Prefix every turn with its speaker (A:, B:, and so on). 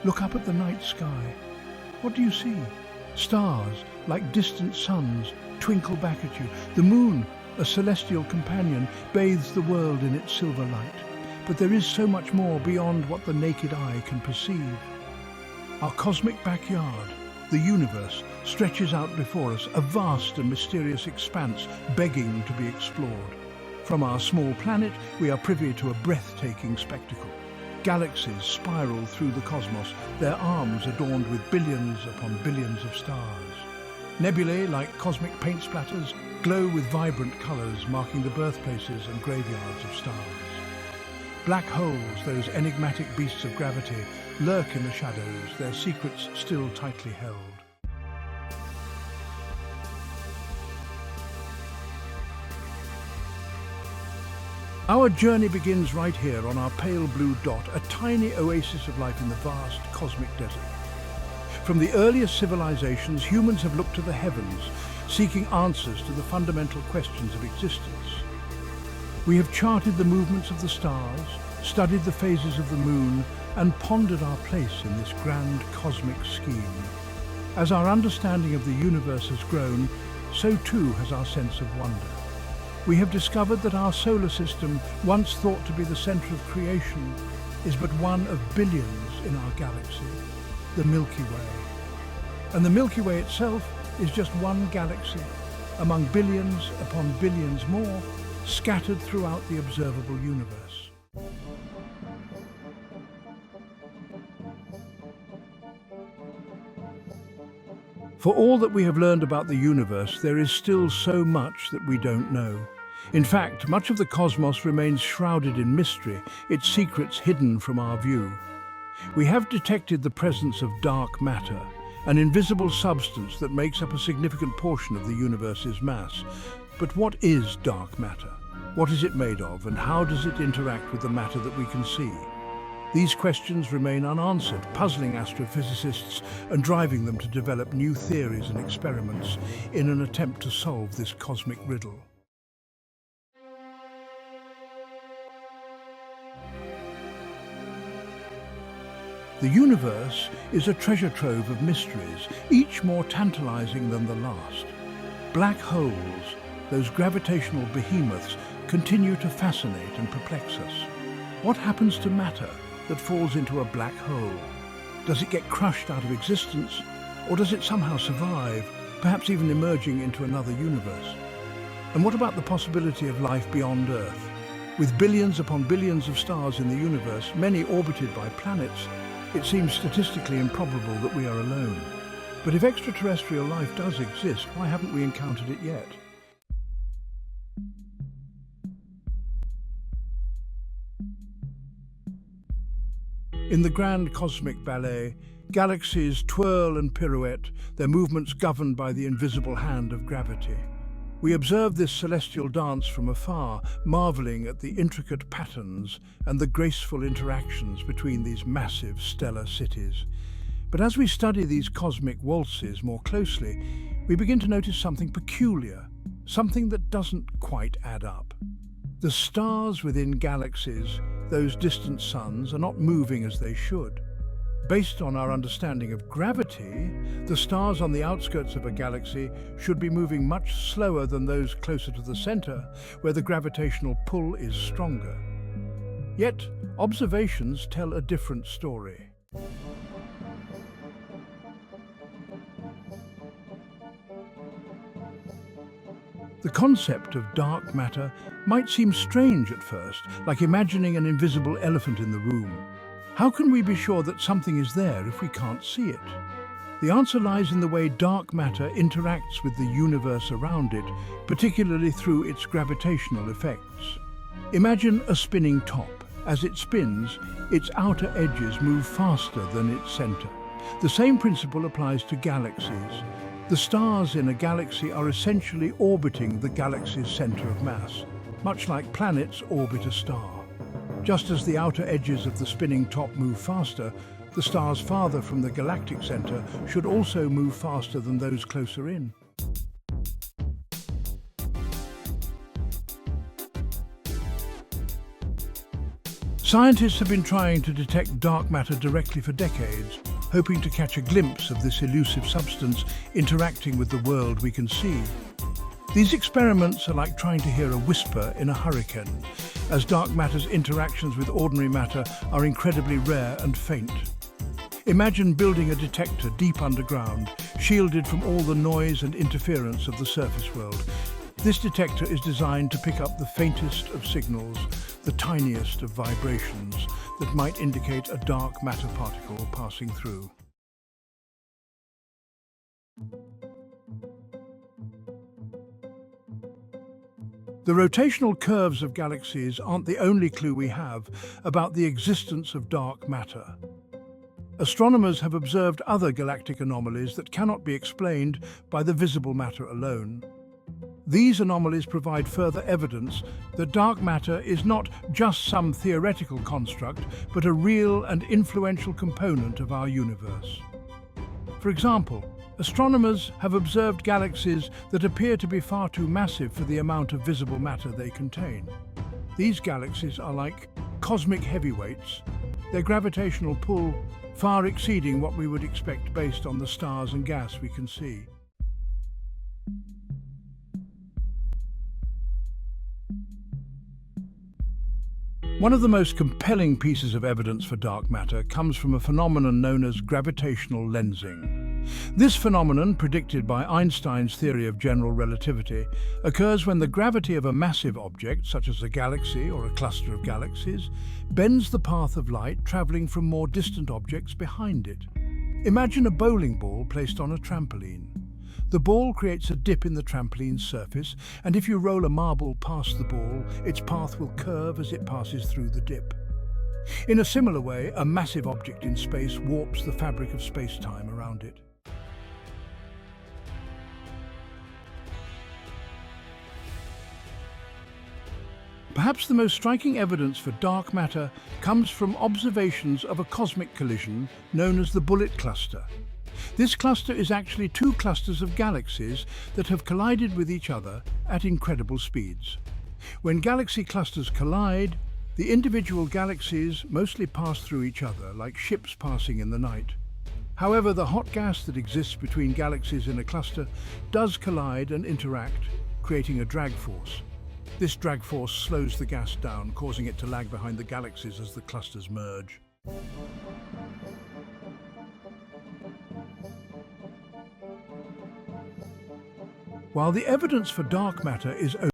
A: Look up at the night sky. What do you see? Stars, like distant suns, twinkle back at you. The moon, a celestial companion, bathes the world in its silver light. But there is so much more beyond what the naked eye can perceive. Our cosmic backyard, the universe, stretches out before us, a vast and mysterious expanse begging to be explored. From our small planet, we are privy to a breathtaking spectacle. Galaxies spiral through the cosmos, their arms adorned with billions upon billions of stars. Nebulae, like cosmic paint splatters, glow with vibrant colours, marking the birthplaces and graveyards of stars. Black holes, those enigmatic beasts of gravity, lurk in the shadows, their secrets still tightly held. Our journey begins right here on our pale blue dot, a tiny oasis of life in the vast cosmic desert. From the earliest civilizations, humans have looked to the heavens, seeking answers to the fundamental questions of existence. We have charted the movements of the stars, studied the phases of the moon, and pondered our place in this grand cosmic scheme. As our understanding of the universe has grown, so too has our sense of wonder. We have discovered that our solar system, once thought to be the center of creation, is but one of billions in our galaxy, the Milky Way. And the Milky Way itself is just one galaxy, among billions upon billions more, scattered throughout the observable universe. For all that we have learned about the universe, there is still so much that we don't know. In fact, much of the cosmos remains shrouded in mystery, its secrets hidden from our view. We have detected the presence of dark matter, an invisible substance that makes up a significant portion of the universe's mass. But what is dark matter? What is it made of, and how does it interact with the matter that we can see? These questions remain unanswered, puzzling astrophysicists and driving them to develop new theories and experiments in an attempt to solve this cosmic riddle. The universe is a treasure trove of mysteries, each more tantalizing than the last. Black holes, those gravitational behemoths, continue to fascinate and perplex us. What happens to matter that falls into a black hole? Does it get crushed out of existence, or does it somehow survive, perhaps even emerging into another universe? And what about the possibility of life beyond Earth? With billions upon billions of stars in the universe, many orbited by planets, it seems statistically improbable that we are alone. But if extraterrestrial life does exist, why haven't we encountered it yet? In the grand cosmic ballet, galaxies twirl and pirouette, their movements governed by the invisible hand of gravity. We observe this celestial dance from afar, marveling at the intricate patterns and the graceful interactions between these massive stellar cities. But as we study these cosmic waltzes more closely, we begin to notice something peculiar, something that doesn't quite add up. The stars within galaxies, those distant suns, are not moving as they should. Based on our understanding of gravity, the stars on the outskirts of a galaxy should be moving much slower than those closer to the center, where the gravitational pull is stronger. Yet, observations tell a different story. The concept of dark matter might seem strange at first, like imagining an invisible elephant in the room. How can we be sure that something is there if we can't see it? The answer lies in the way dark matter interacts with the universe around it, particularly through its gravitational effects. Imagine a spinning top. As it spins, its outer edges move faster than its center. The same principle applies to galaxies. The stars in a galaxy are essentially orbiting the galaxy's center of mass, much like planets orbit a star. Just as the outer edges of the spinning top move faster, the stars farther from the galactic center should also move faster than those closer in. Scientists have been trying to detect dark matter directly for decades, hoping to catch a glimpse of this elusive substance interacting with the world we can see. These experiments are like trying to hear a whisper in a hurricane, as dark matter's interactions with ordinary matter are incredibly rare and faint. Imagine building a detector deep underground, shielded from all the noise and interference of the surface world. This detector is designed to pick up the faintest of signals, the tiniest of vibrations that might indicate a dark matter particle passing through. The rotational curves of galaxies aren't the only clue we have about the existence of dark matter. Astronomers have observed other galactic anomalies that cannot be explained by the visible matter alone. These anomalies provide further evidence that dark matter is not just some theoretical construct, but a real and influential component of our universe. For example, astronomers have observed galaxies that appear to be far too massive for the amount of visible matter they contain. These galaxies are like cosmic heavyweights, their gravitational pull far exceeding what we would expect based on the stars and gas we can see. One of the most compelling pieces of evidence for dark matter comes from a phenomenon known as gravitational lensing. This phenomenon, predicted by Einstein's theory of general relativity, occurs when the gravity of a massive object, such as a galaxy or a cluster of galaxies, bends the path of light traveling from more distant objects behind it. Imagine a bowling ball placed on a trampoline. The ball creates a dip in the trampoline's surface, and if you roll a marble past the ball, its path will curve as it passes through the dip. In a similar way, a massive object in space warps the fabric of space-time around it. Perhaps the most striking evidence for dark matter comes from observations of a cosmic collision known as the bullet cluster. This cluster is actually two clusters of galaxies that have collided with each other at incredible speeds. When galaxy clusters collide, the individual galaxies mostly pass through each other like ships passing in the night. However, the hot gas that exists between galaxies in a cluster does collide and interact, creating a drag force. This drag force slows the gas down, causing it to lag behind the galaxies as the clusters merge. While the evidence for dark matter is